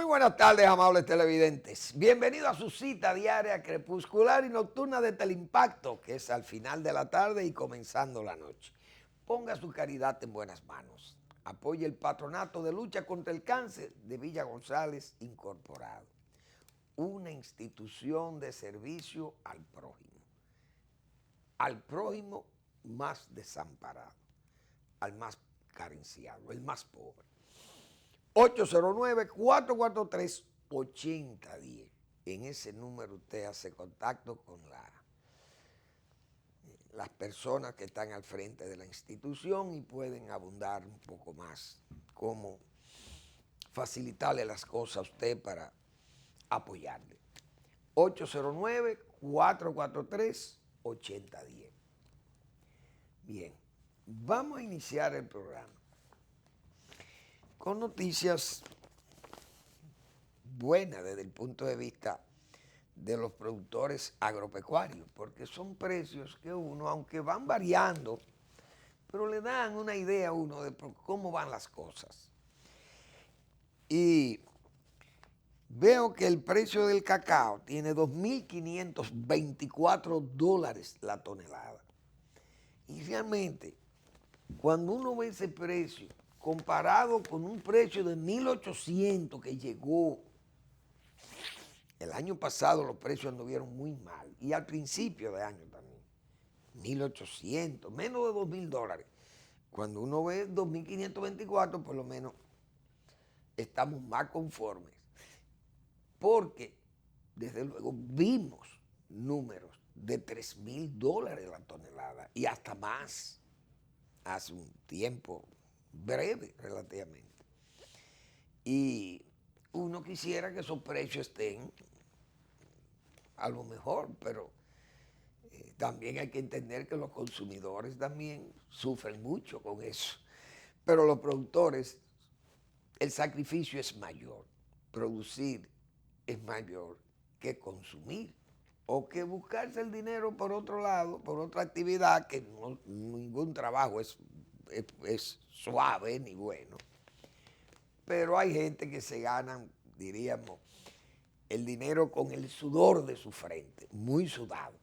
buenas tardes, amables televidentes. Bienvenidos a su cita diaria crepuscular y nocturna de Teleimpacto, que es al final de la tarde y comenzando la noche. Ponga su caridad en buenas manos. Apoye el Patronato de Lucha contra el Cáncer de Villa González Incorporado, una institución de servicio al prójimo más desamparado, al más carenciado, el más pobre. 809-443-8010. En ese número usted hace contacto con las personas que están al frente de la institución y pueden abundar un poco más cómo facilitarle las cosas a usted para apoyarle. 809-443-8010. Bien, vamos a iniciar el programa con noticias buenas desde el punto de vista de los productores agropecuarios, porque son precios que uno, aunque van variando, pero le dan una idea a uno de cómo van las cosas. Y veo que el precio del cacao tiene $2.524 la tonelada. Y realmente, cuando uno ve ese precio, comparado con un precio de 1.800 que llegó el año pasado, los precios anduvieron muy mal, y al principio de año también, 1.800, menos de $2.000. Cuando uno ve 2.524, por lo menos estamos más conformes, porque desde luego vimos números de $3.000 la tonelada y hasta más hace un tiempo breve relativamente. Y uno quisiera que esos precios estén a lo mejor, pero también hay que entender que los consumidores también sufren mucho con eso. Pero los productores, el sacrificio es mayor. Producir es mayor que consumir o que buscarse el dinero por otro lado, por otra actividad que ningún trabajo es suave ni bueno. Pero hay gente que se ganan, diríamos, el dinero con el sudor de su frente, muy sudado.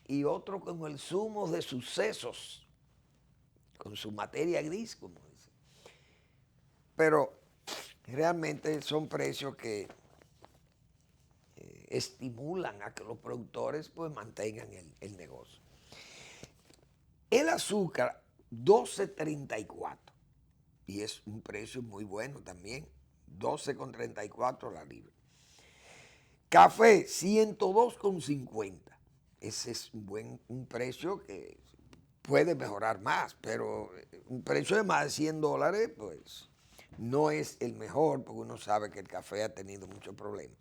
Y otro con el zumo de sus sesos, con su materia gris, como dicen. Pero realmente son precios que estimulan a que los productores pues mantengan el negocio. El azúcar, 12.34, y es un precio muy bueno también, 12.34 la libra. Café, 102.50. Ese es un precio que puede mejorar más, pero un precio de más de $100, pues no es el mejor, porque uno sabe que el café ha tenido muchos problemas.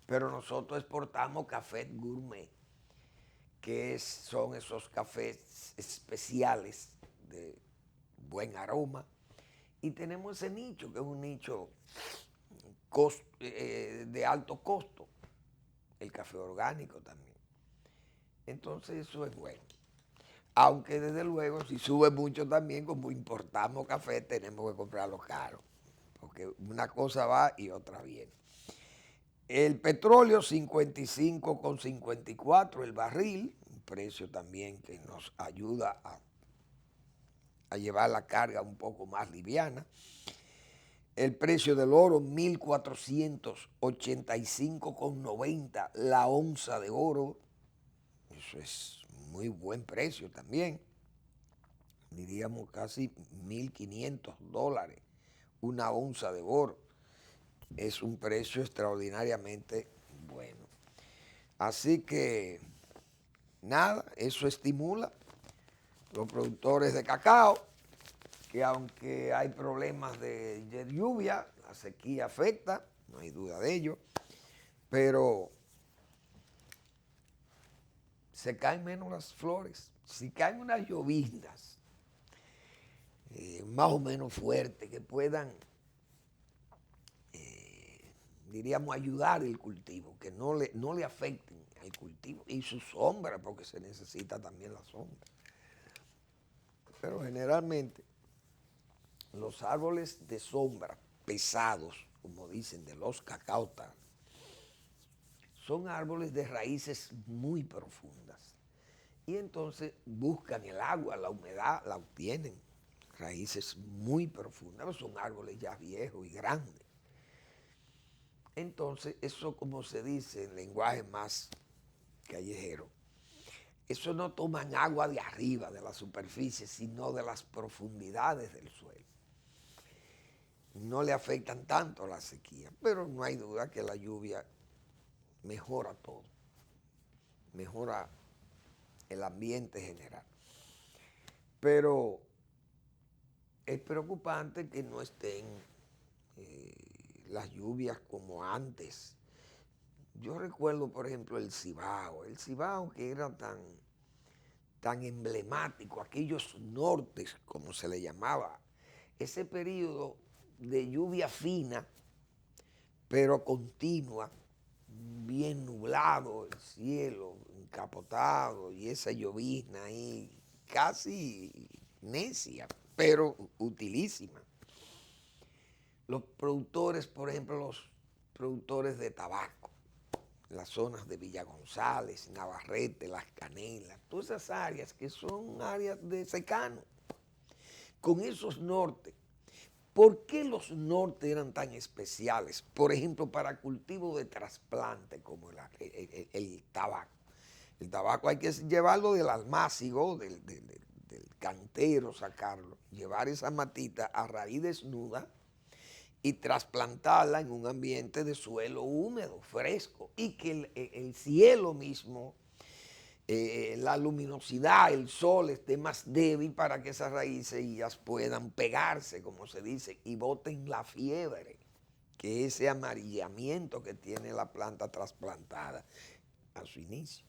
Pero nosotros exportamos café gourmet, que son esos cafés especiales de buen aroma, y tenemos ese nicho, que es un nicho de alto costo, el café orgánico también. Entonces eso es bueno. Aunque desde luego si sube mucho también, como importamos café, tenemos que comprarlo caro, porque una cosa va y otra viene. El petróleo, 55.54 el barril, un precio también que nos ayuda a llevar la carga un poco más liviana. El precio del oro, 1.485.90 la onza de oro. Eso es muy buen precio también. Diríamos casi $1.500 una onza de oro. Es un precio extraordinariamente bueno. Así que, nada, eso estimula los productores de cacao, que aunque hay problemas de lluvia, la sequía afecta, no hay duda de ello, pero se caen menos las flores. Si caen unas lloviznas más o menos fuertes que puedan, diríamos, ayudar el cultivo, que no le afecten al cultivo y su sombra, porque se necesita también la sombra. Pero generalmente los árboles de sombra pesados como dicen, de los cacautas, son árboles de raíces muy profundas. Y entonces buscan el agua, la humedad, la obtienen. Raíces muy profundas, son árboles ya viejos y grandes. Entonces, eso, como se dice en lenguaje más callejero, eso no toman agua de arriba, de la superficie, sino de las profundidades del suelo. No le afectan tanto la sequía, pero no hay duda que la lluvia mejora todo, mejora el ambiente general. Pero es preocupante que no estén las lluvias como antes. Yo recuerdo, por ejemplo, el Cibao que era tan emblemático, aquellos nortes, como se le llamaba, ese periodo de lluvia fina, pero continua, bien nublado el cielo, encapotado, y esa llovizna ahí, casi necia, pero utilísima. Los productores, por ejemplo, los productores de tabaco, las zonas de Villa González, Navarrete, Las Canelas, todas esas áreas que son áreas de secano, con esos nortes. ¿Por qué los nortes eran tan especiales? Por ejemplo, para cultivo de trasplante como el tabaco. El tabaco hay que llevarlo del almácigo, del cantero, sacarlo, llevar esa matita a raíz desnuda y trasplantarla en un ambiente de suelo húmedo, fresco, y que el cielo mismo, la luminosidad, el sol esté más débil para que esas raíces ellas puedan pegarse, como se dice, y boten la fiebre, que es ese amarillamiento que tiene la planta trasplantada a su inicio.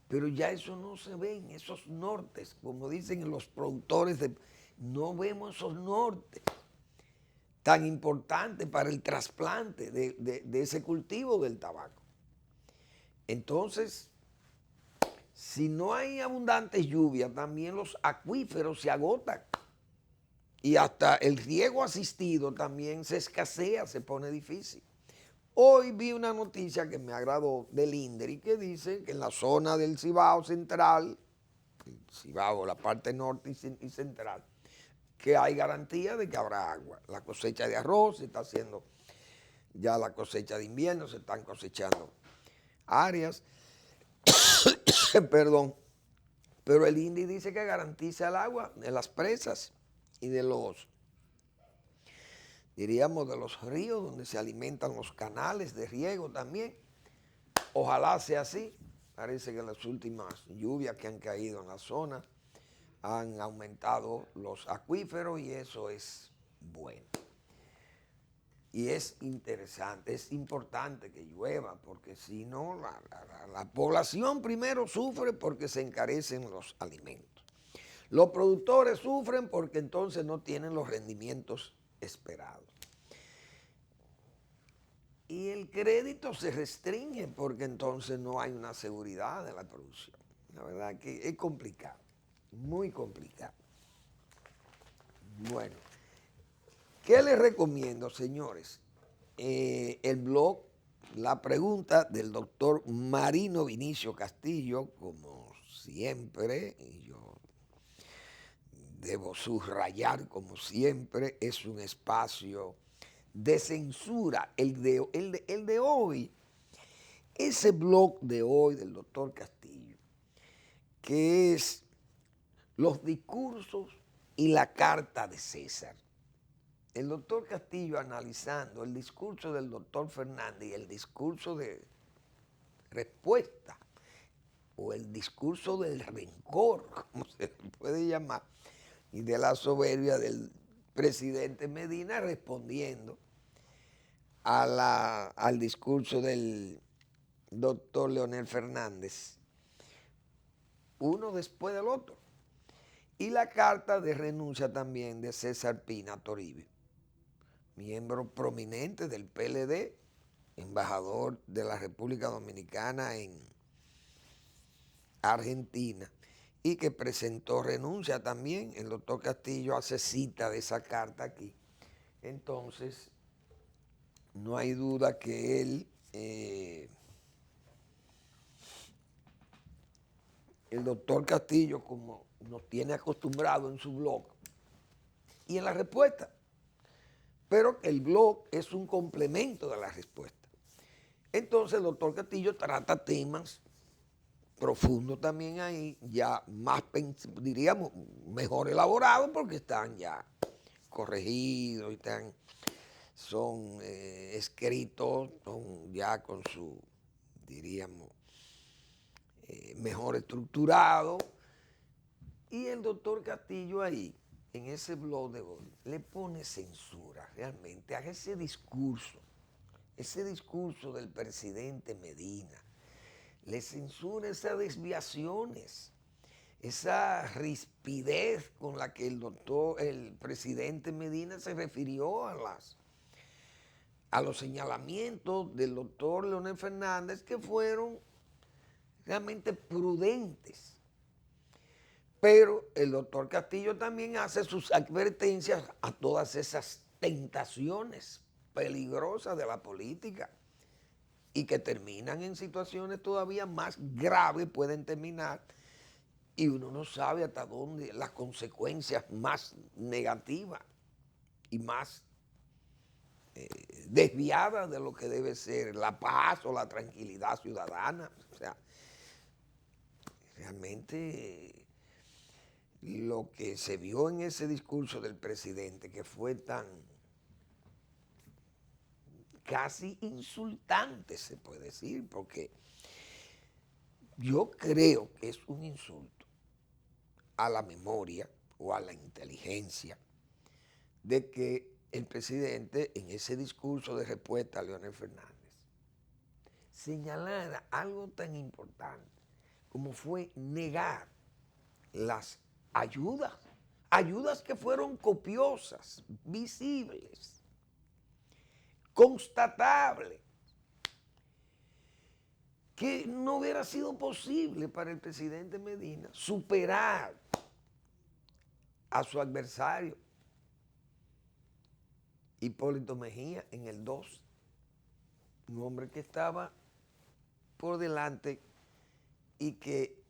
Pero ya eso no se ve en esos nortes, como dicen los productores, no vemos esos nortes tan importante para el trasplante de ese cultivo del tabaco. Entonces, si no hay abundantes lluvias, también los acuíferos se agotan y hasta el riego asistido también se escasea, se pone difícil. Hoy vi una noticia que me agradó del INDRI que dice que en la zona del Cibao Central, el Cibao, la parte norte y central, que hay garantía de que habrá agua. La cosecha de arroz, se está haciendo ya la cosecha de invierno, se están cosechando áreas, perdón, pero el INDI dice que garantiza el agua de las presas y de los, diríamos, de los ríos donde se alimentan los canales de riego también. Ojalá sea así. Parece que las últimas lluvias que han caído en la zona han aumentado los acuíferos y eso es bueno. Y es interesante, es importante que llueva, porque si no, la población primero sufre porque se encarecen los alimentos. Los productores sufren porque entonces no tienen los rendimientos esperados. Y el crédito se restringe porque entonces no hay una seguridad de la producción. La verdad que es complicado, muy complicado. Bueno, ¿qué les recomiendo, señores? El blog, la pregunta del doctor Marino Vinicio Castillo, como siempre, y yo debo subrayar como siempre, es un espacio de censura. El de hoy, ese blog de hoy del doctor Castillo, que es los discursos y la carta de César. El doctor Castillo analizando el discurso del doctor Fernández y el discurso de respuesta o el discurso del rencor, como se puede llamar, y de la soberbia del presidente Medina respondiendo al discurso del doctor Leonel Fernández, uno después del otro. Y la carta de renuncia también de César Pina Toribio, miembro prominente del PLD, embajador de la República Dominicana en Argentina, y que presentó renuncia también. El doctor Castillo hace cita de esa carta aquí. Entonces, no hay duda que él, el doctor Castillo, como nos tiene acostumbrado en su blog y en la respuesta, pero el blog es un complemento de la respuesta. Entonces el doctor Castillo trata temas profundos también ahí, ya más, diríamos, mejor elaborados porque están ya corregidos y son escritos ya con su, diríamos, mejor estructurado. Y el doctor Castillo ahí, en ese blog de hoy, le pone censura realmente a ese discurso del presidente Medina. Le censura esas desviaciones, esa rispidez con la que el presidente Medina se refirió a los señalamientos del doctor Leonel Fernández, que fueron realmente prudentes. Pero el doctor Castillo también hace sus advertencias a todas esas tentaciones peligrosas de la política y que terminan en situaciones todavía más graves, pueden terminar, y uno no sabe hasta dónde las consecuencias más negativas y más desviadas de lo que debe ser la paz o la tranquilidad ciudadana. O sea, realmente lo que se vio en ese discurso del presidente, que fue tan casi insultante, se puede decir, porque yo creo que es un insulto a la memoria o a la inteligencia de que el presidente en ese discurso de respuesta a Leonel Fernández señalara algo tan importante como fue negar las ayudas que fueron copiosas, visibles, constatables, que no hubiera sido posible para el presidente Medina superar a su adversario Hipólito Mejía en el 2, un hombre que estaba por delante y que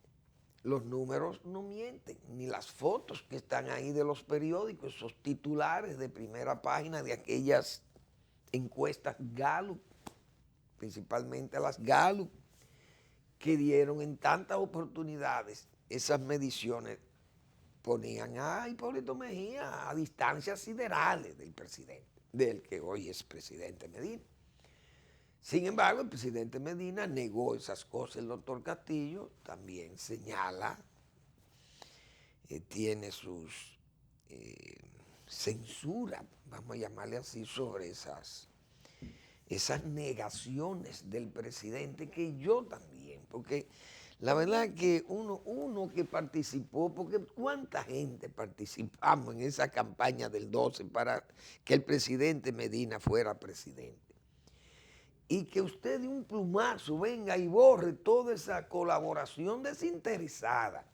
los números no mienten, ni las fotos que están ahí de los periódicos, esos titulares de primera página de aquellas encuestas Gallup, principalmente las Gallup, que dieron en tantas oportunidades esas mediciones, ponían a Hipólito Mejía a distancias siderales del presidente, del que hoy es presidente Medina. Sin embargo, el presidente Medina negó esas cosas. El doctor Castillo también señala, tiene sus censuras, vamos a llamarle así, sobre esas negaciones del presidente, que yo también, porque la verdad es que uno que participó, porque cuánta gente participamos en esa campaña del 12 para que el presidente Medina fuera presidente. Y que usted de un plumazo venga y borre toda esa colaboración desinteresada,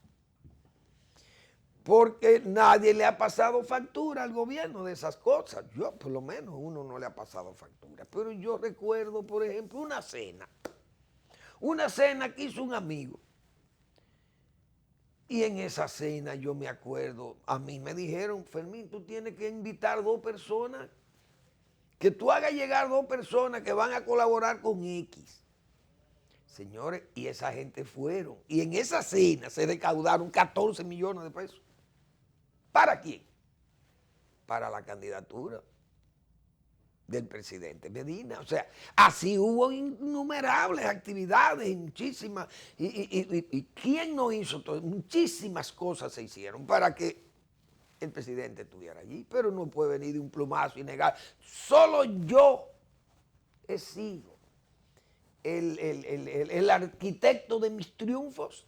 porque nadie le ha pasado factura al gobierno de esas cosas. Yo, por lo menos, uno no le ha pasado factura. Pero yo recuerdo, por ejemplo, una cena que hizo un amigo. Y en esa cena yo me acuerdo, a mí me dijeron, Fermín, tú tienes que invitar 2 personas, que tú hagas llegar 2 personas que van a colaborar con X. Señores, y esa gente fueron. Y en esa cena se recaudaron 14 millones de pesos. ¿Para quién? Para la candidatura del presidente Medina. O sea, así hubo innumerables actividades, muchísimas. ¿Y quién no hizo todo? Muchísimas cosas se hicieron para que el presidente estuviera allí. Pero no puede venir de un plumazo y negar. Solo yo he sido el arquitecto de mis triunfos.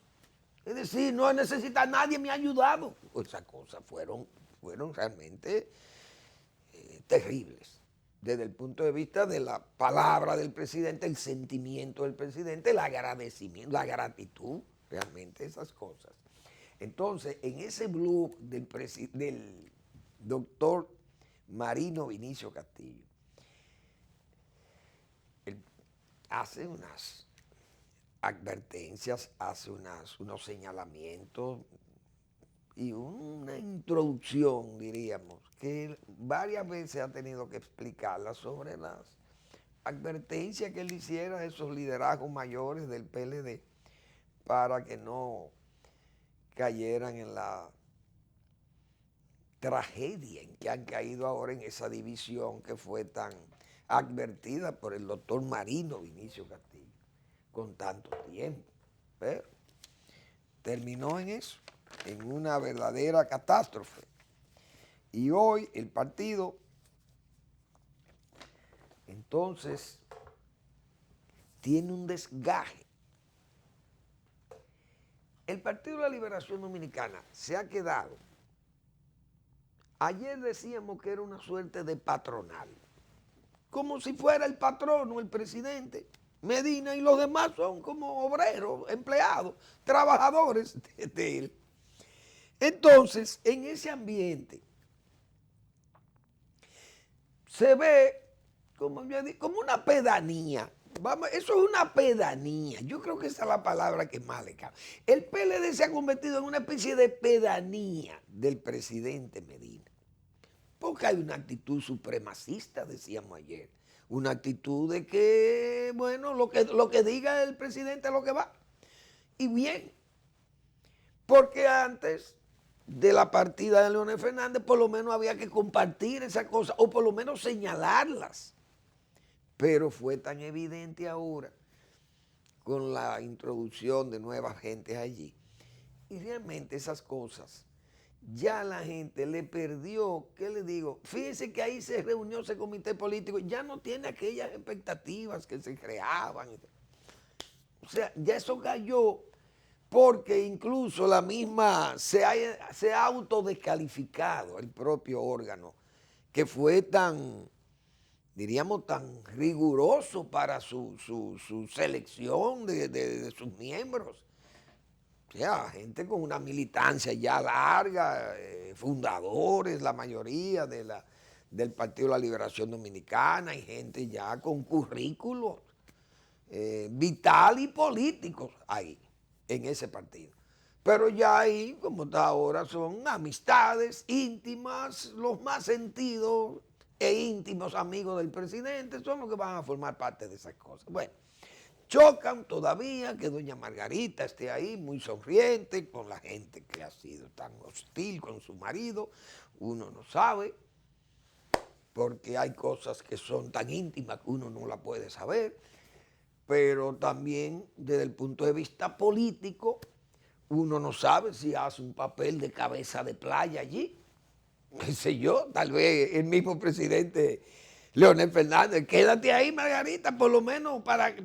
Es decir, no necesita, nadie me ha ayudado. Esas cosas fueron realmente terribles. Desde el punto de vista de la palabra del presidente, el sentimiento del presidente, el agradecimiento, la gratitud, realmente esas cosas. Entonces, en ese blog del doctor Marino Vinicio Castillo, hace unas advertencias, hace unos señalamientos y una introducción, diríamos, que varias veces ha tenido que explicarla sobre las advertencias que él hiciera a esos liderazgos mayores del PLD para que no cayeran en la tragedia en que han caído ahora en esa división que fue tan advertida por el doctor Marino Vinicio Castillo con tanto tiempo. Pero terminó en eso, en una verdadera catástrofe. Y hoy el partido, entonces, tiene un desgaje. El Partido de la Liberación Dominicana se ha quedado. Ayer decíamos que era una suerte de patronal, como si fuera el patrono, el presidente Medina, y los demás son como obreros, empleados, trabajadores de él. Entonces, en ese ambiente, se ve como una pedanía. Vamos, eso es una pedanía. Yo creo que esa es la palabra que más le cabe. El PLD se ha convertido en una especie de pedanía del presidente Medina. Porque hay una actitud supremacista, decíamos ayer. Una actitud de que, bueno, lo que diga el presidente es lo que va. Y bien, porque antes de la partida de Leonel Fernández, por lo menos había que compartir esas cosas, o por lo menos señalarlas. Pero fue tan evidente ahora, con la introducción de nuevas gentes allí. Y realmente esas cosas, ya la gente le perdió, ¿qué le digo? Fíjense que ahí se reunió ese comité político, ya no tiene aquellas expectativas que se creaban. O sea, ya eso cayó, porque incluso la misma se ha autodescalificado el propio órgano, que fue tan, diríamos, tan riguroso para su selección de sus miembros. O sea, gente con una militancia ya larga, fundadores, la mayoría del Partido de la Liberación Dominicana, y gente ya con currículos vital y políticos ahí, en ese partido. Pero ya ahí, como está ahora, son amistades íntimas, los más sentidos e íntimos amigos del presidente, son los que van a formar parte de esas cosas. Bueno, chocan todavía que doña Margarita esté ahí muy sonriente con la gente que ha sido tan hostil con su marido. Uno no sabe, porque hay cosas que son tan íntimas que uno no la puede saber. Pero también desde el punto de vista político, uno no sabe si hace un papel de cabeza de playa allí. Qué sé yo, tal vez el mismo presidente Leonel Fernández, quédate ahí, Margarita, por lo menos para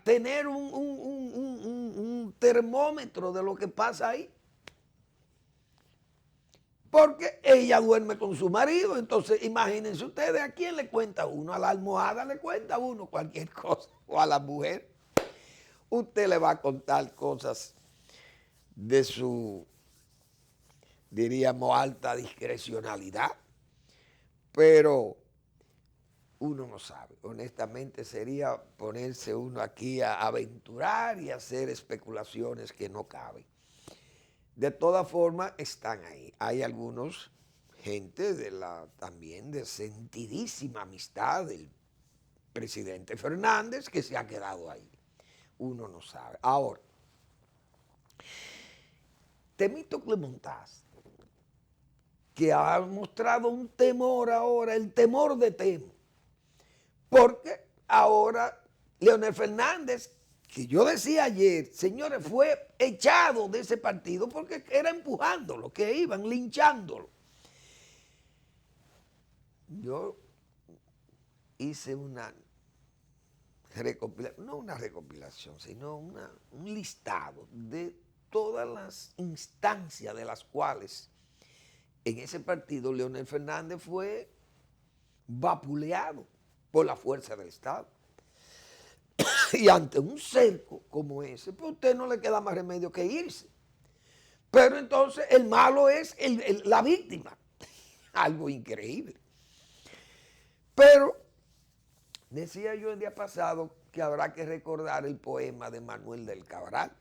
tener un termómetro de lo que pasa ahí. Porque ella duerme con su marido, entonces imagínense ustedes, ¿a quién le cuenta uno? A la almohada le cuenta uno cualquier cosa, o a la mujer. Usted le va a contar cosas de su, diríamos, alta discrecionalidad, pero uno no sabe. Honestamente sería ponerse uno aquí a aventurar y hacer especulaciones que no caben. De todas formas, están ahí. Hay algunos, gente también de sentidísima amistad del presidente Fernández, que se ha quedado ahí. Uno no sabe. Ahora, Temístocle Montaz, que ha mostrado un temor ahora, el temor de Temo, porque ahora Leonel Fernández, que yo decía ayer, señores, fue echado de ese partido porque era empujándolo, que iban linchándolo. Yo hice una recopilación, no una recopilación, sino un listado de todas las instancias de las cuales en ese partido Leonel Fernández fue vapuleado por la fuerza del Estado. Y ante un cerco como ese, pues a usted no le queda más remedio que irse. Pero entonces el malo es la víctima. Algo increíble. Pero decía yo el día pasado que habrá que recordar el poema de Manuel del Cabral.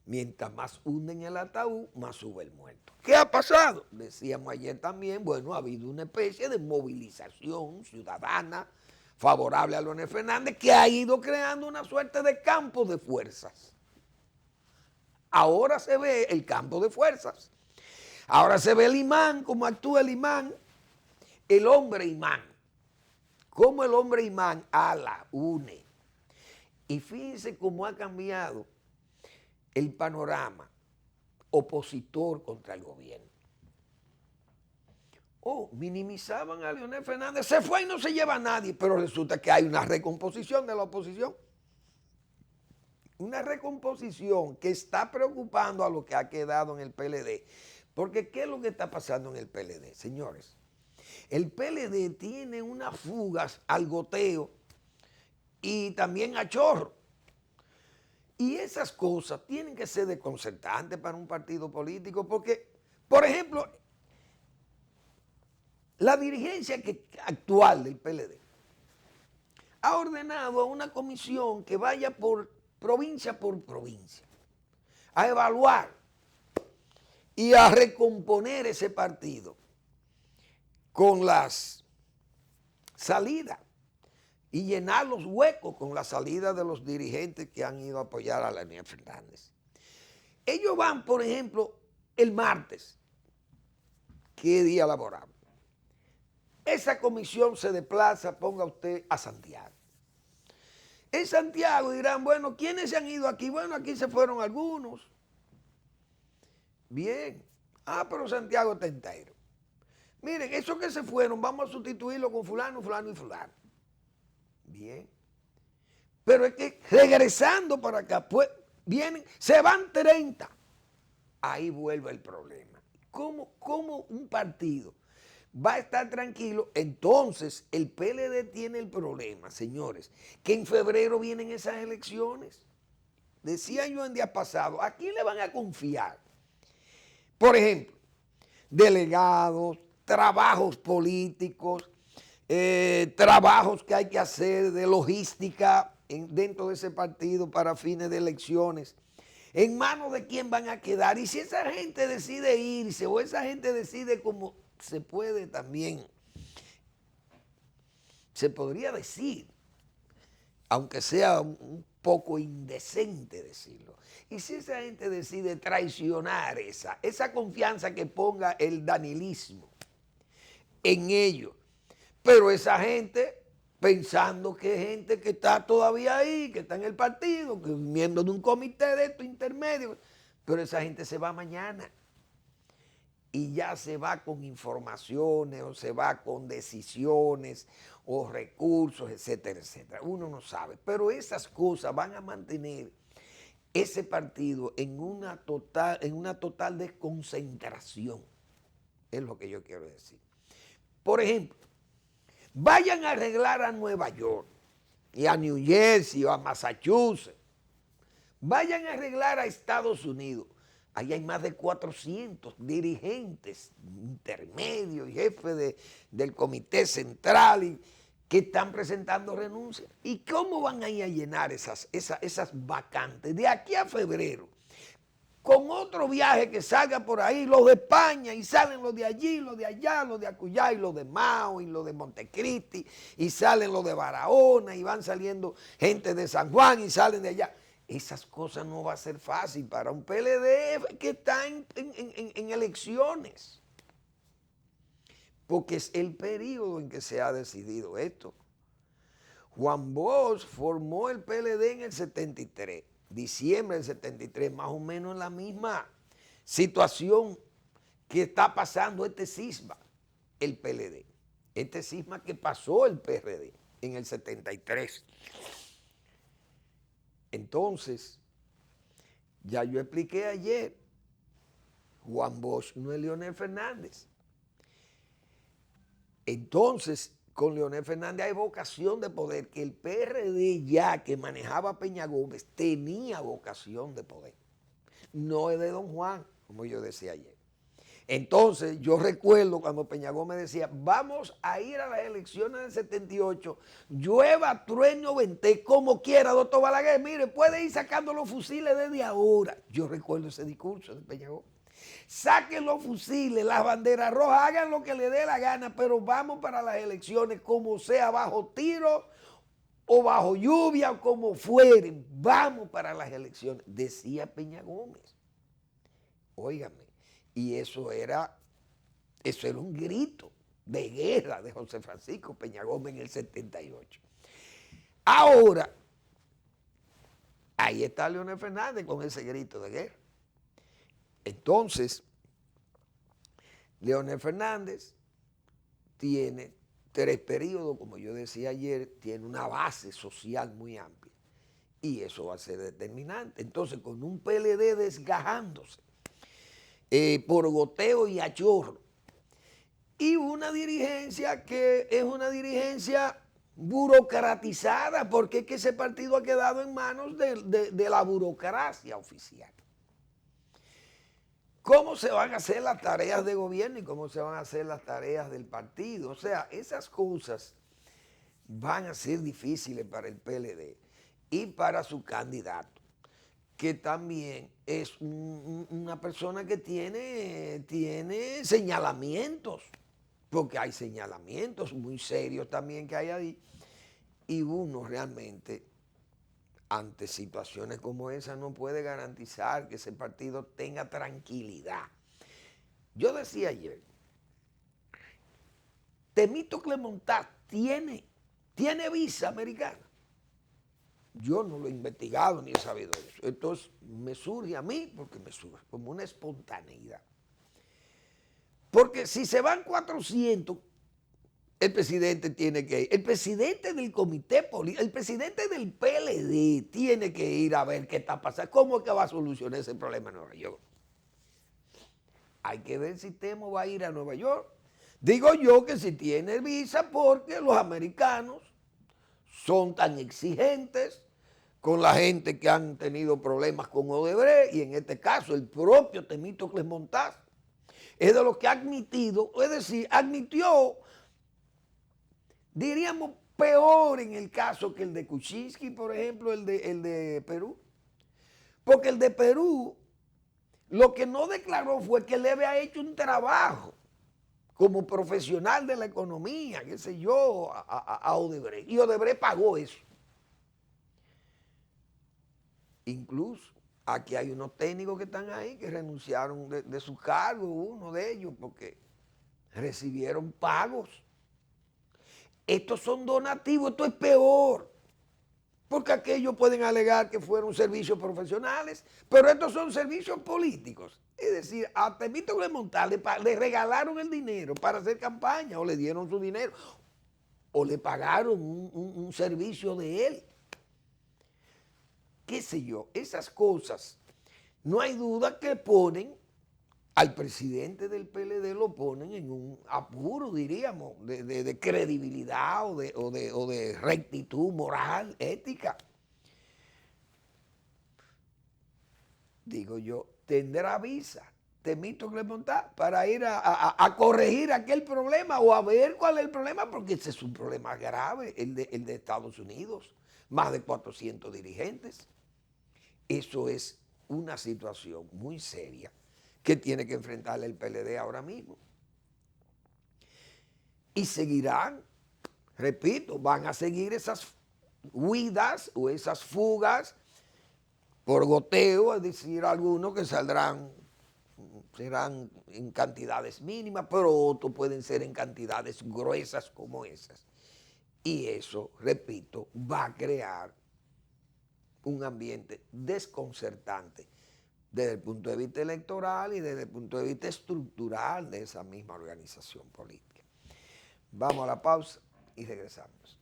Mientras más hunden el ataúd, más sube el muerto. ¿Qué ha pasado? Decíamos ayer también, bueno, ha habido una especie de movilización ciudadana favorable a Leonel Fernández que ha ido creando una suerte de campo de fuerzas. Ahora se ve el campo de fuerzas. Ahora se ve el imán, cómo actúa el imán, el hombre imán. Cómo el hombre imán ala, une. Y fíjense cómo ha cambiado el panorama opositor contra el gobierno. Minimizaban a Leonel Fernández, se fue y no se lleva a nadie, pero resulta que hay una recomposición de la oposición. Una recomposición que está preocupando a lo que ha quedado en el PLD. Porque ¿qué es lo que está pasando en el PLD, señores? El PLD tiene unas fugas al goteo y también a chorro. Y esas cosas tienen que ser desconcertantes para un partido político porque, por ejemplo, la dirigencia actual del PLD ha ordenado a una comisión que vaya por provincia, a evaluar y a recomponer ese partido con las salidas y llenar los huecos con la salida de los dirigentes que han ido a apoyar a Leonel Fernández. Ellos van, por ejemplo, el martes, ¿qué día laborable? Esa comisión se desplaza, ponga usted, a Santiago. En Santiago dirán, bueno, ¿quiénes se han ido aquí? Bueno, aquí se fueron algunos. Bien. Pero Santiago está entero. Miren, esos que se fueron, vamos a sustituirlo con fulano, fulano y fulano. Bien. Pero es que regresando para acá, pues vienen, se van 30. Ahí vuelve el problema. ¿Cómo un partido va a estar tranquilo? Entonces el PLD tiene el problema, señores, que en febrero vienen esas elecciones. Decía yo en días pasados, ¿a quién le van a confiar? Por ejemplo, delegados, trabajos políticos, trabajos que hay que hacer de logística dentro de ese partido para fines de elecciones. ¿En manos de quién van a quedar? Y si esa gente decide irse o esa gente decide como se puede también, se podría decir, aunque sea un poco indecente decirlo, y si esa gente decide traicionar esa confianza que ponga el danilismo en ellos, pero esa gente pensando que es gente que está todavía ahí, que está en el partido, que es miembro de un comité de estos intermedios, pero esa gente se va mañana y ya se va con informaciones o se va con decisiones o recursos, etcétera, etcétera. Uno no sabe, pero esas cosas van a mantener ese partido en una total desconcentración, es lo que yo quiero decir. Por ejemplo, vayan a arreglar a Nueva York y a New Jersey o a Massachusetts. Vayan a arreglar a Estados Unidos. Ahí hay más de 400 dirigentes intermedios y jefes del comité central que están presentando renuncias. ¿Y cómo van a ir a llenar esas vacantes de aquí a febrero? Con otro viaje que salga por ahí, los de España, y salen los de allí, los de allá, los de acullá, y los de Mao, y los de Montecristi, y salen los de Barahona, y van saliendo gente de San Juan, y salen de allá. Esas cosas no va a ser fácil para un PLD que está en elecciones, porque es el periodo en que se ha decidido esto. Juan Bosch formó el PLD en el 73. Diciembre del 73, más o menos en la misma situación que está pasando este cisma, el PLD. Este cisma que pasó el PRD en el 73. Entonces, ya yo expliqué ayer, Juan Bosch no es Leonel Fernández. Entonces, con Leonel Fernández hay vocación de poder, que el PRD ya que manejaba Peña Gómez tenía vocación de poder. No es de don Juan, como yo decía ayer. Entonces, yo recuerdo cuando Peña Gómez decía, vamos a ir a las elecciones del 78, llueva, trueno, vente, como quiera, doctor Balaguer, mire, puede ir sacando los fusiles desde ahora. Yo recuerdo ese discurso de Peña Gómez. Saquen los fusiles, las banderas rojas, hagan lo que le dé la gana, pero vamos para las elecciones, como sea, bajo tiro o bajo lluvia, o como fueren, vamos para las elecciones, decía Peña Gómez. Óigame. Y eso era un grito de guerra de José Francisco Peña Gómez en el 78. Ahora, ahí está Leonel Fernández con ese grito de guerra. Entonces, Leonel Fernández tiene 3 periodos, como yo decía ayer, tiene una base social muy amplia. Y eso va a ser determinante. Entonces, con un PLD desgajándose, por goteo y a chorro. Y una dirigencia que es una dirigencia burocratizada, porque es que ese partido ha quedado en manos de la burocracia oficial. ¿Cómo se van a hacer las tareas de gobierno y cómo se van a hacer las tareas del partido? O sea, esas cosas van a ser difíciles para el PLD y para su candidato, que también es una persona que tiene señalamientos, porque hay señalamientos muy serios también que hay ahí, y uno realmente ante situaciones como esa no puede garantizar que ese partido tenga tranquilidad. Yo decía ayer, Temístocles Montaz tiene visa americana. Yo no lo he investigado ni he sabido eso. Entonces me surge a mí, porque me surge como una espontaneidad. Porque si se van 400, el presidente tiene que ir. El presidente del comité político, el presidente del PLD tiene que ir a ver qué está pasando. ¿Cómo es que va a solucionar ese problema en Nueva York? Hay que ver si Temo va a ir a Nueva York. Digo yo que si tiene visa, porque los americanos son tan exigentes con la gente que han tenido problemas con Odebrecht, y en este caso el propio Temístocles Montaz es de los que ha admitido, es decir, admitió, diríamos, peor en el caso que el de Kuczynski, por ejemplo, el de Perú. Porque el de Perú lo que no declaró fue que le había hecho un trabajo como profesional de la economía, qué sé yo, a Odebrecht. Y Odebrecht pagó eso. Incluso aquí hay unos técnicos que están ahí que renunciaron de su cargo, uno de ellos, porque recibieron pagos. Estos son donativos, esto es peor, porque aquellos pueden alegar que fueron servicios profesionales, pero estos son servicios políticos. Es decir, a Temístocles Montaz le regalaron el dinero para hacer campaña, o le dieron su dinero, o le pagaron un servicio de él. Qué sé yo, esas cosas, no hay duda que ponen al presidente del PLD, lo ponen en un apuro, diríamos, de credibilidad o de rectitud moral, ética. Digo yo, tendrá visa Temístocles Montaz para ir a corregir aquel problema o a ver cuál es el problema, porque ese es un problema grave, el de Estados Unidos, más de 400 dirigentes. Eso es una situación muy seria que tiene que enfrentarle el PLD ahora mismo. Y seguirán, repito, van a seguir esas huidas o esas fugas por goteo, es decir, algunos que serán en cantidades mínimas, pero otros pueden ser en cantidades gruesas como esas. Y eso, repito, va a crear un ambiente desconcertante desde el punto de vista electoral y desde el punto de vista estructural de esa misma organización política. Vamos a la pausa y regresamos.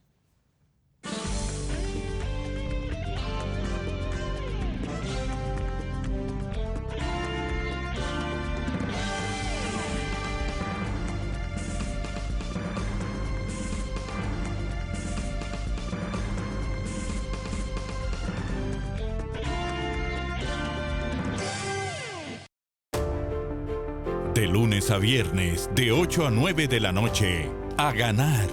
De lunes a viernes, de 8 a 9 de la noche, A Ganar.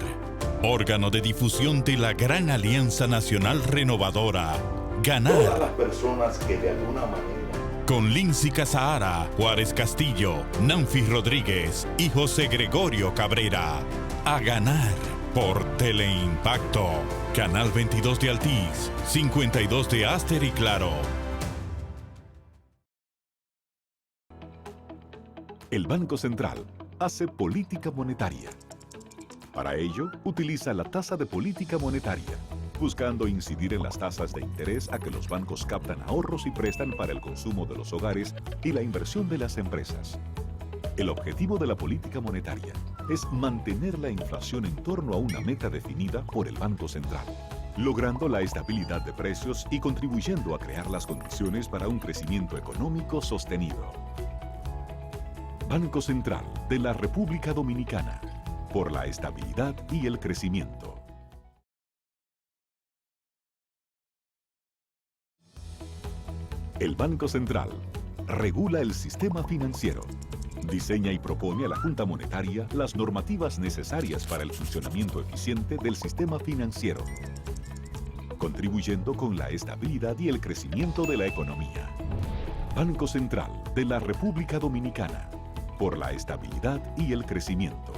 Órgano de difusión de la Gran Alianza Nacional Renovadora. Ganar. Todas las personas que de alguna manera. Con Lindsay Casahara, Juárez Castillo, Nanfi Rodríguez y José Gregorio Cabrera. A Ganar. Por Teleimpacto. Canal 22 de Altiz, 52 de Aster y Claro. El Banco Central hace política monetaria. Para ello, utiliza la tasa de política monetaria, buscando incidir en las tasas de interés a que los bancos captan ahorros y prestan para el consumo de los hogares y la inversión de las empresas. El objetivo de la política monetaria es mantener la inflación en torno a una meta definida por el Banco Central, logrando la estabilidad de precios y contribuyendo a crear las condiciones para un crecimiento económico sostenido. Banco Central de la República Dominicana, por la estabilidad y el crecimiento. El Banco Central regula el sistema financiero, diseña y propone a la Junta Monetaria las normativas necesarias para el funcionamiento eficiente del sistema financiero, contribuyendo con la estabilidad y el crecimiento de la economía. Banco Central de la República Dominicana, por la estabilidad y el crecimiento.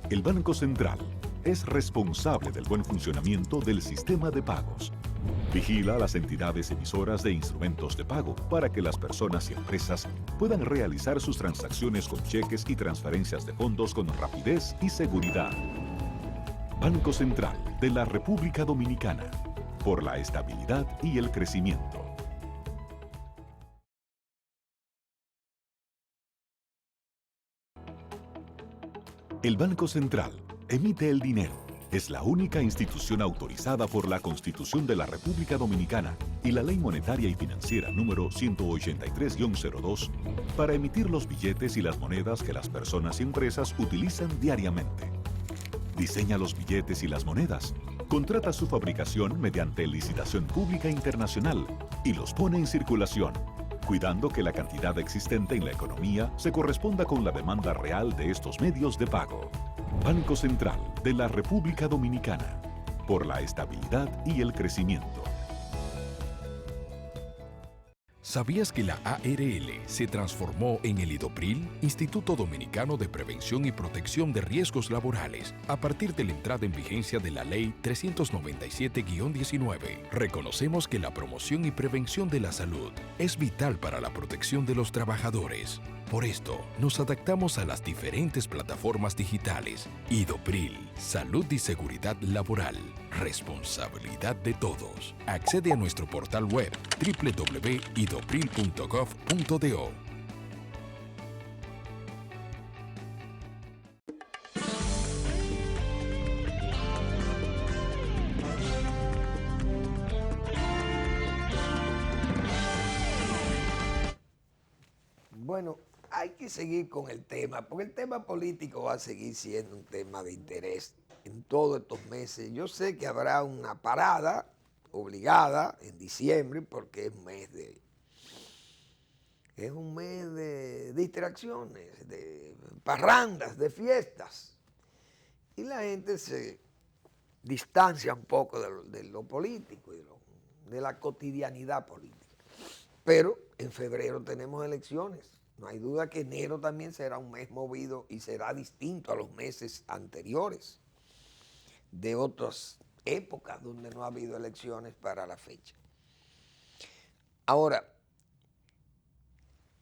El Banco Central es responsable del buen funcionamiento del sistema de pagos. Vigila a las entidades emisoras de instrumentos de pago para que las personas y empresas puedan realizar sus transacciones con cheques y transferencias de fondos con rapidez y seguridad. Banco Central de la República Dominicana, por la estabilidad y el crecimiento. El Banco Central emite el dinero. Es la única institución autorizada por la Constitución de la República Dominicana y la Ley Monetaria y Financiera número 183-02 para emitir los billetes y las monedas que las personas y empresas utilizan diariamente. Diseña los billetes y las monedas, contrata su fabricación mediante licitación pública internacional y los pone en circulación, cuidando que la cantidad existente en la economía se corresponda con la demanda real de estos medios de pago. Banco Central de la República Dominicana, por la estabilidad y el crecimiento. ¿Sabías que la ARL se transformó en el IDOPRIL, Instituto Dominicano de Prevención y Protección de Riesgos Laborales, a partir de la entrada en vigencia de la Ley 397-19? Reconocemos que la promoción y prevención de la salud es vital para la protección de los trabajadores. Por esto, nos adaptamos a las diferentes plataformas digitales. IDOPRIL, Salud y Seguridad Laboral, responsabilidad de todos. Accede a nuestro portal web www.idopril.gov.do. Bueno, hay que seguir con el tema, porque el tema político va a seguir siendo un tema de interés en todos estos meses. Yo sé que habrá una parada obligada en diciembre, porque es un mes de distracciones, de parrandas, de fiestas. Y la gente se distancia un poco de lo político y de la cotidianidad política. Pero en febrero tenemos elecciones. No hay duda que enero también será un mes movido y será distinto a los meses anteriores de otras épocas donde no ha habido elecciones para la fecha. Ahora,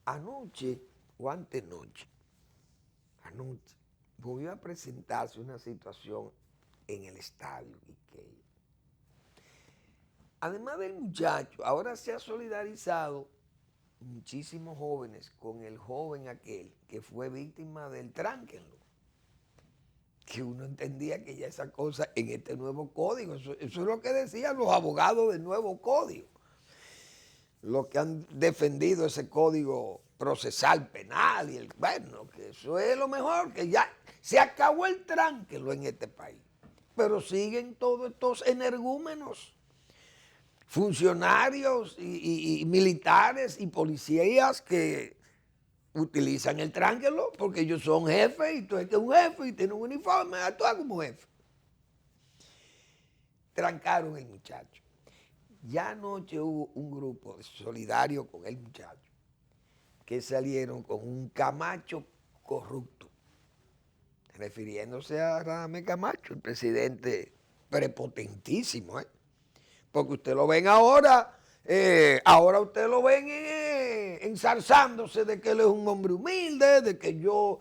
anoche volvió a presentarse una situación en el estadio Quiqueya. Además del muchacho, ahora se ha solidarizado muchísimos jóvenes con el joven aquel que fue víctima del tránquenlo, que uno entendía que ya esa cosa en este nuevo código, eso es lo que decían los abogados del nuevo código, los que han defendido ese código procesal penal, bueno, que eso es lo mejor, que ya se acabó el tránquenlo en este país, pero siguen todos estos energúmenos funcionarios y militares y policías que utilizan el trángelo porque ellos son jefes y tú eres un jefe y tienes un uniforme, actúa como jefe. Trancaron el muchacho. Ya anoche hubo un grupo solidario con el muchacho que salieron con un Camacho corrupto, refiriéndose a Radamés Camacho, el presidente prepotentísimo, porque usted lo ven ahora, ahora usted lo ven enzarzándose de que él es un hombre humilde, de que yo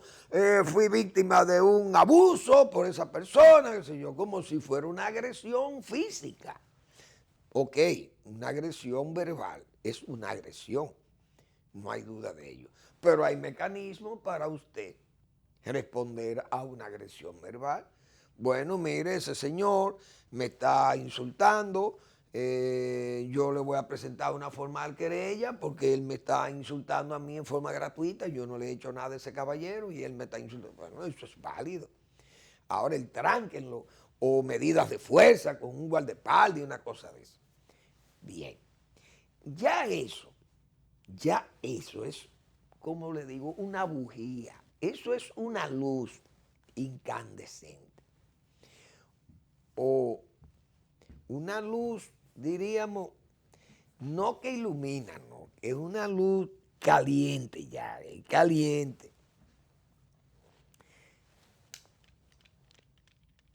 fui víctima de un abuso por esa persona, qué sé yo, como si fuera una agresión física. Ok, una agresión verbal es una agresión, no hay duda de ello, pero hay mecanismos para usted responder a una agresión verbal. Bueno, mire, ese señor me está insultando, yo le voy a presentar una formal querella porque él me está insultando a mí en forma gratuita, yo no le he hecho nada a ese caballero y él me está insultando. Bueno, eso es válido. Ahora el tránquenlo o medidas de fuerza con un guardaespaldas y una cosa de eso. Bien, ya eso es, como le digo, una bujía, eso es una luz incandescente o una luz, diríamos, no que ilumina, no, es una luz caliente ya, caliente.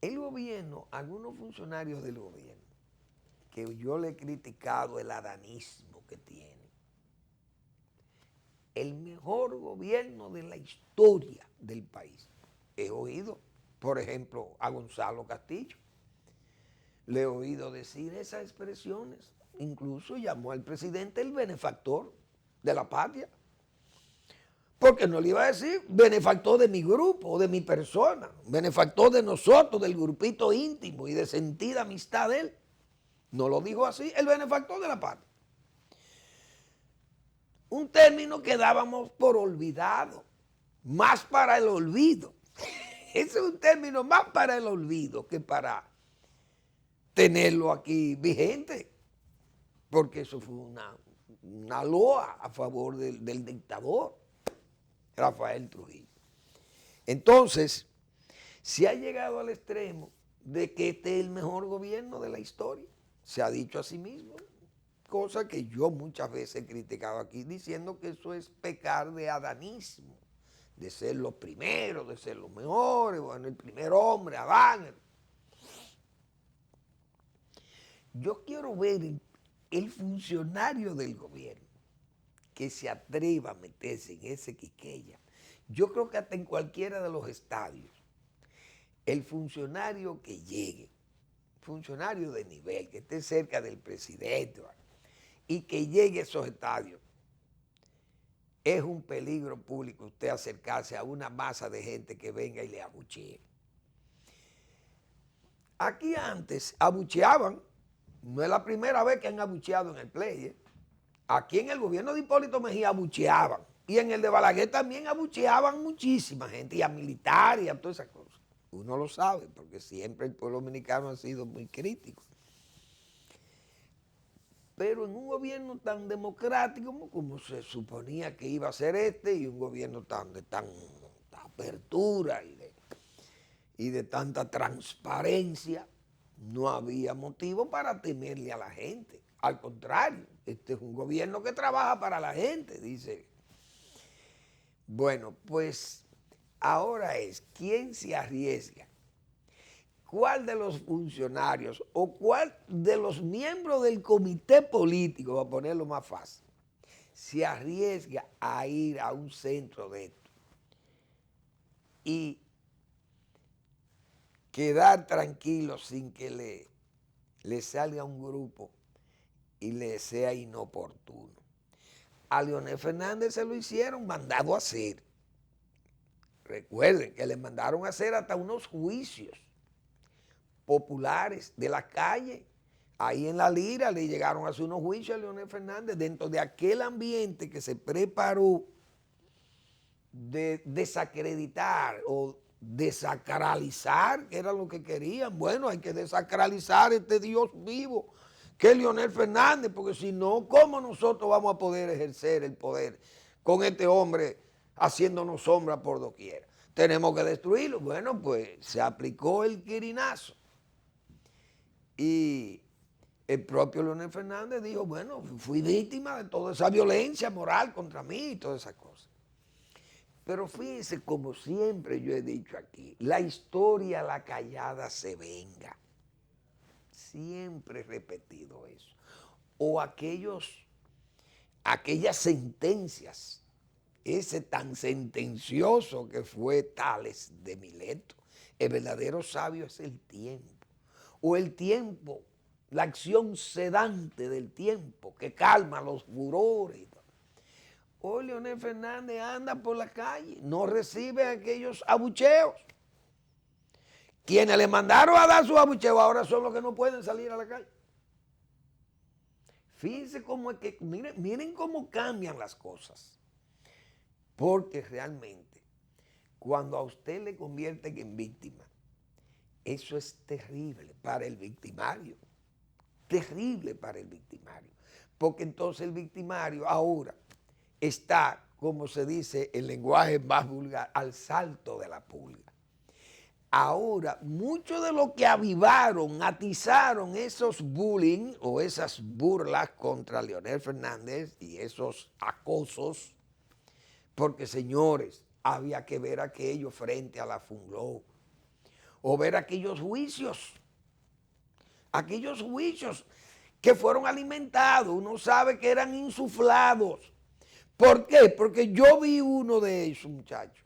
El gobierno, algunos funcionarios del gobierno, que yo le he criticado el adanismo que tiene, el mejor gobierno de la historia del país. He oído, por ejemplo, a Gonzalo Castillo, le he oído decir esas expresiones, incluso llamó al presidente el benefactor de la patria, porque no le iba a decir benefactor de mi grupo o de mi persona, benefactor de nosotros, del grupito íntimo y de sentida amistad de él. No lo dijo así, el benefactor de la patria. Un término que dábamos por olvidado, más para el olvido. Ese es un término más para el olvido que para tenerlo aquí vigente, porque eso fue una loa a favor del dictador Rafael Trujillo. Entonces, se ha llegado al extremo de que este es el mejor gobierno de la historia. Se ha dicho a sí mismo, cosa que yo muchas veces he criticado aquí, diciendo que eso es pecar de adanismo, de ser los primeros, de ser los mejores, bueno, el primer hombre, Adán. Yo quiero ver el funcionario del gobierno que se atreva a meterse en ese quiqueya. Yo creo que hasta en cualquiera de los estadios, el funcionario que llegue, funcionario de nivel, que esté cerca del presidente y que llegue a esos estadios, es un peligro público usted acercarse a una masa de gente que venga y le abuchee. Aquí antes abucheaban, no es la primera vez que han abucheado en el play. Aquí en el gobierno de Hipólito Mejía abucheaban y en el de Balaguer también abucheaban muchísima gente y a militares y a todas esas cosas. Uno lo sabe porque siempre el pueblo dominicano ha sido muy crítico. Pero en un gobierno tan democrático como se suponía que iba a ser este y un gobierno de tan apertura y de tanta transparencia, no había motivo para temerle a la gente. Al contrario, este es un gobierno que trabaja para la gente, dice. Bueno, pues ahora es, ¿quién se arriesga? ¿Cuál de los funcionarios o cuál de los miembros del comité político, va a ponerlo más fácil, se arriesga a ir a un centro de esto y quedar tranquilo sin que le salga un grupo y le sea inoportuno? A Leonel Fernández se lo hicieron mandado a hacer. Recuerden que le mandaron a hacer hasta unos juicios populares de la calle. Ahí en La Lira le llegaron a hacer unos juicios a Leonel Fernández dentro de aquel ambiente que se preparó de desacreditar o desacralizar, que era lo que querían. Bueno, hay que desacralizar este Dios vivo que Leonel Fernández, porque si no, ¿cómo nosotros vamos a poder ejercer el poder con este hombre haciéndonos sombra por doquiera? Tenemos que destruirlo. Bueno, pues se aplicó el quirinazo. Y el propio Leonel Fernández dijo, bueno, fui víctima de toda esa violencia moral contra mí y todas esas cosas. Pero fíjense, como siempre yo he dicho aquí, la historia a la callada se venga. Siempre he repetido eso. O aquellas sentencias, ese tan sentencioso que fue Tales de Mileto. El verdadero sabio es el tiempo. O el tiempo, la acción sedante del tiempo que calma los furores. Hoy Leonel Fernández anda por la calle, no recibe aquellos abucheos. Quienes le mandaron a dar sus abucheos ahora son los que no pueden salir a la calle. Fíjense cómo es que, miren cómo cambian las cosas. Porque realmente, cuando a usted le convierten en víctima, eso es terrible para el victimario. Terrible para el victimario. Porque entonces el victimario ahora está, como se dice en lenguaje más vulgar, al salto de la pulga. Ahora, mucho de lo que avivaron, atizaron esos bullying o esas burlas contra Leonel Fernández y esos acosos, porque señores, había que ver aquello frente a la Fungló, o ver aquellos juicios que fueron alimentados, uno sabe que eran insuflados. ¿Por qué? Porque yo vi uno de esos muchachos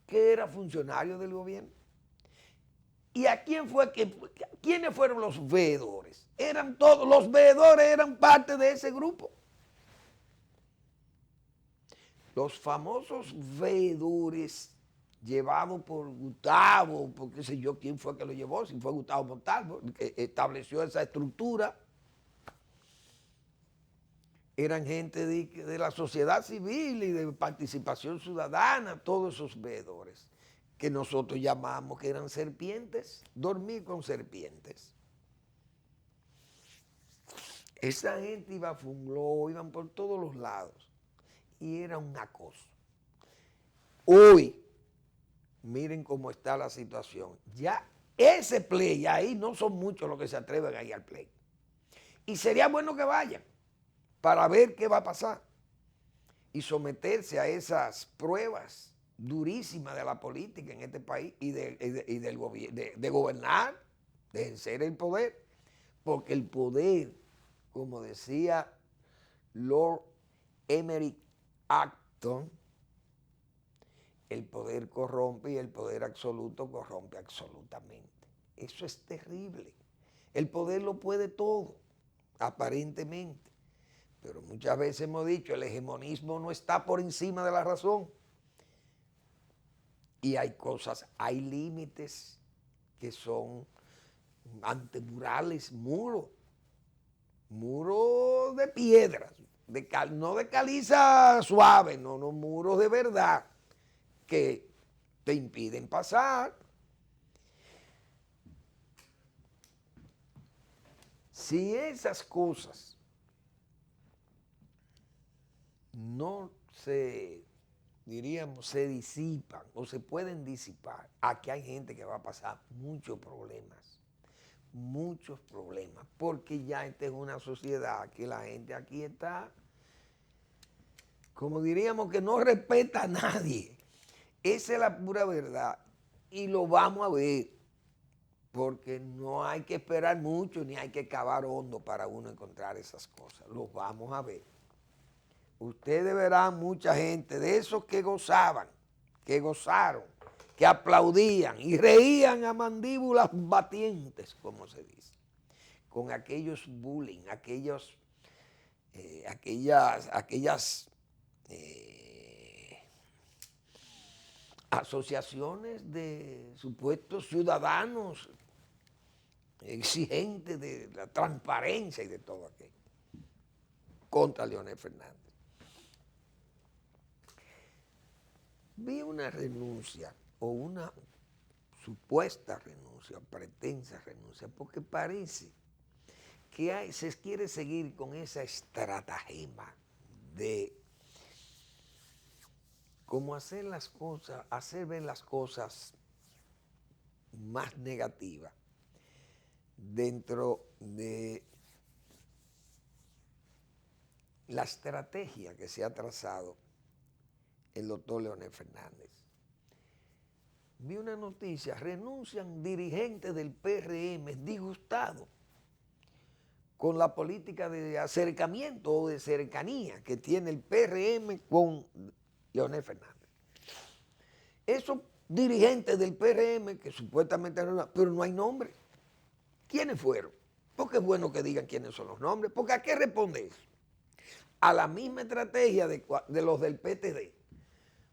que era funcionario del gobierno. ¿Y a quién fue quiénes fueron los veedores? Eran todos, los veedores eran parte de ese grupo. Los famosos veedores llevados por Gustavo, por qué sé yo quién fue que lo llevó, si fue Gustavo Montalvo, que estableció esa estructura. Eran gente de la sociedad civil y de participación ciudadana, todos esos veedores, que nosotros llamamos que eran serpientes, dormir con serpientes. Esa gente iba a Fungló, iban por todos los lados, y era un acoso. Hoy, miren cómo está la situación. Ya ese play, ahí no son muchos los que se atreven a ir al play. Y sería bueno que vayan, para ver qué va a pasar y someterse a esas pruebas durísimas de la política en este país y del gobierno, de gobernar, de ejercer el poder, porque el poder, como decía Lord Emery Acton, el poder corrompe y el poder absoluto corrompe absolutamente. Eso es terrible. El poder lo puede todo, aparentemente. Pero muchas veces hemos dicho, el hegemonismo no está por encima de la razón. Y hay cosas, hay límites que son antemurales, muros de piedras, no de caliza suave, no, muros de verdad que te impiden pasar. Si esas cosas no se disipan o se pueden disipar, aquí hay gente que va a pasar muchos problemas, porque ya esta es una sociedad que la gente aquí está, como diríamos, que no respeta a nadie. Esa es la pura verdad y lo vamos a ver, porque no hay que esperar mucho ni hay que cavar hondo para uno encontrar esas cosas, lo vamos a ver. Ustedes verán mucha gente de esos que gozaban, que gozaron, que aplaudían y reían a mandíbulas batientes, como se dice, con aquellos bullying, aquellas asociaciones de supuestos ciudadanos exigentes de la transparencia y de todo aquello contra Leonel Fernández. Vi una renuncia o una supuesta renuncia, pretensa renuncia, porque parece que se quiere seguir con esa estratagema de cómo hacer las cosas, hacer ver las cosas más negativas dentro de la estrategia que se ha trazado el doctor Leonel Fernández. Vi una noticia, renuncian dirigentes del PRM disgustados con la política de acercamiento o de cercanía que tiene el PRM con Leonel Fernández. Esos dirigentes del PRM que supuestamente renuncian, pero no hay nombre. ¿Quiénes fueron? Porque es bueno que digan quiénes son los nombres, porque ¿a qué responde eso? A la misma estrategia de los del PTD.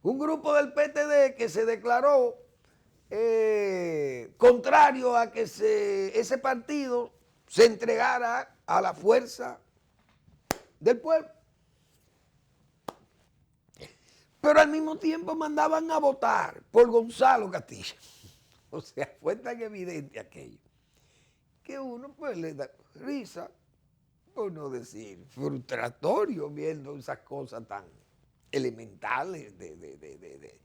Un grupo del PTD que se declaró contrario a que ese partido se entregara a la fuerza del pueblo. Pero al mismo tiempo mandaban a votar por Gonzalo Castillo. O sea, fue tan evidente aquello que uno pues le da risa, por no decir frustratorio, viendo esas cosas tan elementales de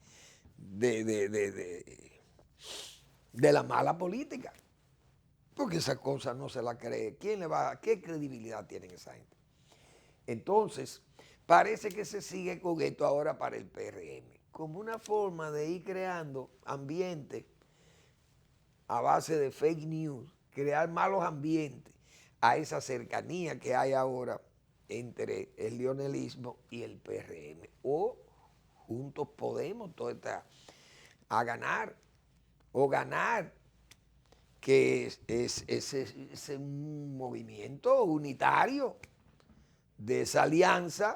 la mala política. Porque esa cosa no se la cree. ¿Qué credibilidad tiene esa gente? Entonces, parece que se sigue con esto ahora para el PRM, como una forma de ir creando ambientes a base de fake news, crear malos ambientes a esa cercanía que hay ahora entre el leonelismo y el PRM. O juntos podemos a ganar, o ganar, que es un movimiento unitario de esa alianza,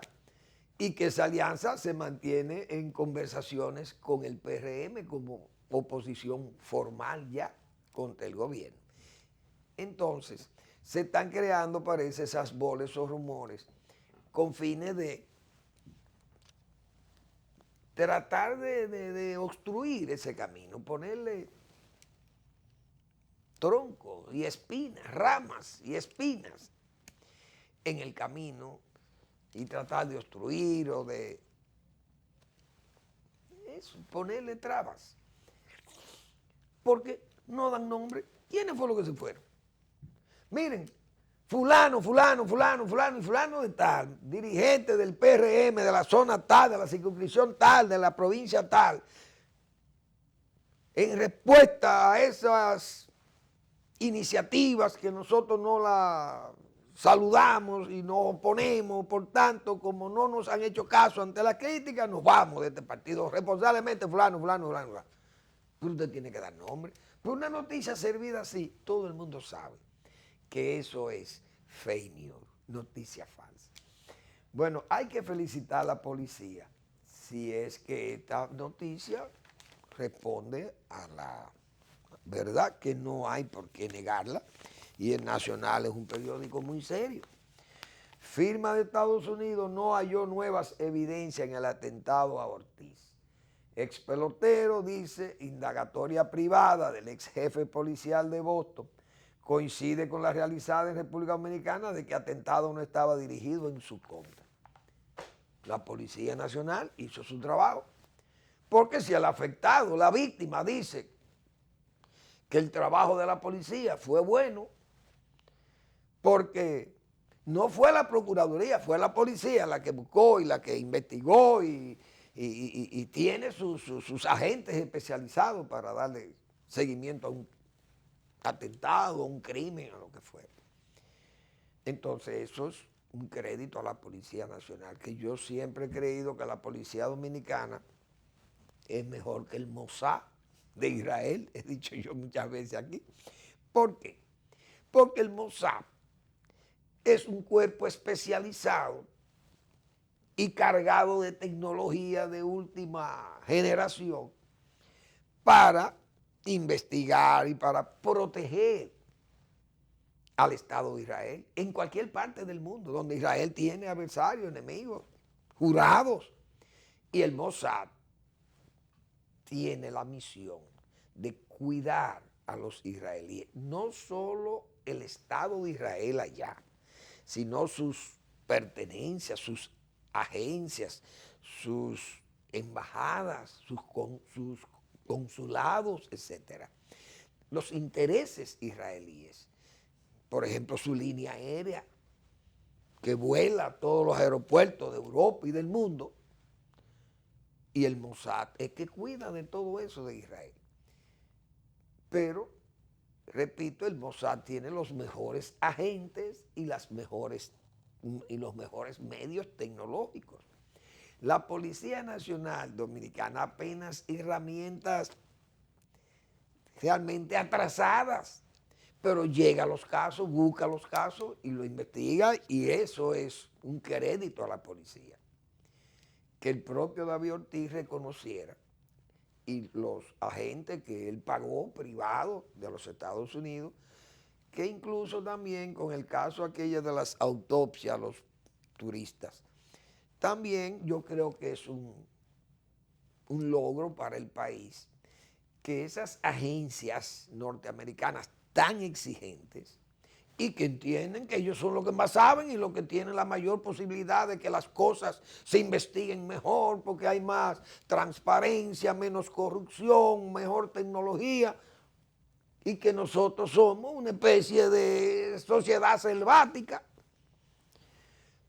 y que esa alianza se mantiene en conversaciones con el PRM como oposición formal ya contra el gobierno. Entonces, se están creando, parece, esas bolas o rumores con fines de tratar de obstruir ese camino, ponerle troncos y espinas, ramas y espinas en el camino y tratar de obstruir o de eso, ponerle trabas. Porque no dan nombre. ¿Quiénes fueron los que se fueron? Miren, fulano y fulano de tal, dirigente del PRM, de la zona tal, de la circunscripción tal, de la provincia tal, en respuesta a esas iniciativas que nosotros no las saludamos y nos oponemos, por tanto, como no nos han hecho caso ante la crítica, nos vamos de este partido, responsablemente fulano. Pero usted tiene que dar nombre. Por una noticia servida así, todo el mundo sabe que eso es fake news, noticia falsa. Bueno, hay que felicitar a la policía si es que esta noticia responde a la verdad, que no hay por qué negarla, y el Nacional es un periódico muy serio. Firma de Estados Unidos no halló nuevas evidencias en el atentado a Ortiz. Ex pelotero dice, indagatoria privada del ex jefe policial de Boston coincide con la realizada en República Dominicana de que atentado no estaba dirigido en su contra. La Policía Nacional hizo su trabajo, porque si el afectado, la víctima, dice que el trabajo de la policía fue bueno, porque no fue la Procuraduría, fue la policía la que buscó y la que investigó y tiene sus agentes especializados para darle seguimiento a un atentado, a un crimen, a lo que fuera. Entonces eso es un crédito a la Policía Nacional, que yo siempre he creído que la Policía Dominicana es mejor que el Mossad de Israel, he dicho yo muchas veces aquí. ¿Por qué? Porque el Mossad es un cuerpo especializado y cargado de tecnología de última generación para investigar y para proteger al Estado de Israel en cualquier parte del mundo donde Israel tiene adversarios, enemigos, jurados. Y el Mossad tiene la misión de cuidar a los israelíes, no solo el Estado de Israel allá, sino sus pertenencias, sus agencias, sus embajadas, sus consulados, etc. Los intereses israelíes, por ejemplo, su línea aérea, que vuela a todos los aeropuertos de Europa y del mundo, y el Mossad es que cuida de todo eso de Israel. Pero, repito, el Mossad tiene los mejores agentes y los mejores medios tecnológicos. La Policía Nacional Dominicana apenas herramientas realmente atrasadas, pero llega a los casos, busca los casos y lo investiga, y eso es un crédito a la policía. Que el propio David Ortiz reconociera, y los agentes que él pagó privados de los Estados Unidos, que incluso también con el caso aquella de las autopsias a los turistas, también yo creo que es un logro para el país que esas agencias norteamericanas tan exigentes y que entienden que ellos son los que más saben y los que tienen la mayor posibilidad de que las cosas se investiguen mejor porque hay más transparencia, menos corrupción, mejor tecnología, y que nosotros somos una especie de sociedad selvática,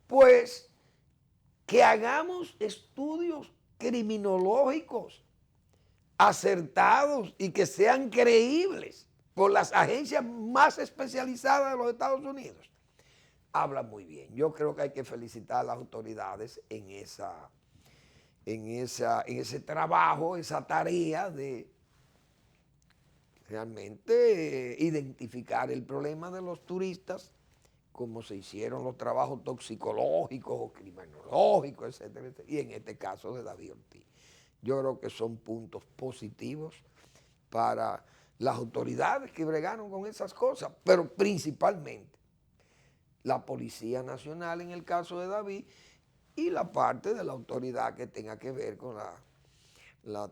pues que hagamos estudios criminológicos acertados y que sean creíbles por las agencias más especializadas de los Estados Unidos, habla muy bien. Yo creo que hay que felicitar a las autoridades en ese trabajo, esa tarea de realmente identificar el problema de los turistas, como se hicieron los trabajos toxicológicos o criminológicos, etcétera, etcétera, y en este caso de David Ortiz. Yo creo que son puntos positivos para las autoridades que bregaron con esas cosas, pero principalmente la Policía Nacional en el caso de David y la parte de la autoridad que tenga que ver con las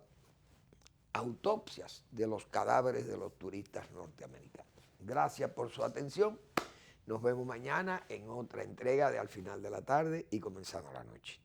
autopsias de los cadáveres de los turistas norteamericanos. Gracias por su atención. Nos vemos mañana en otra entrega de Al Final de la Tarde y comenzando la noche.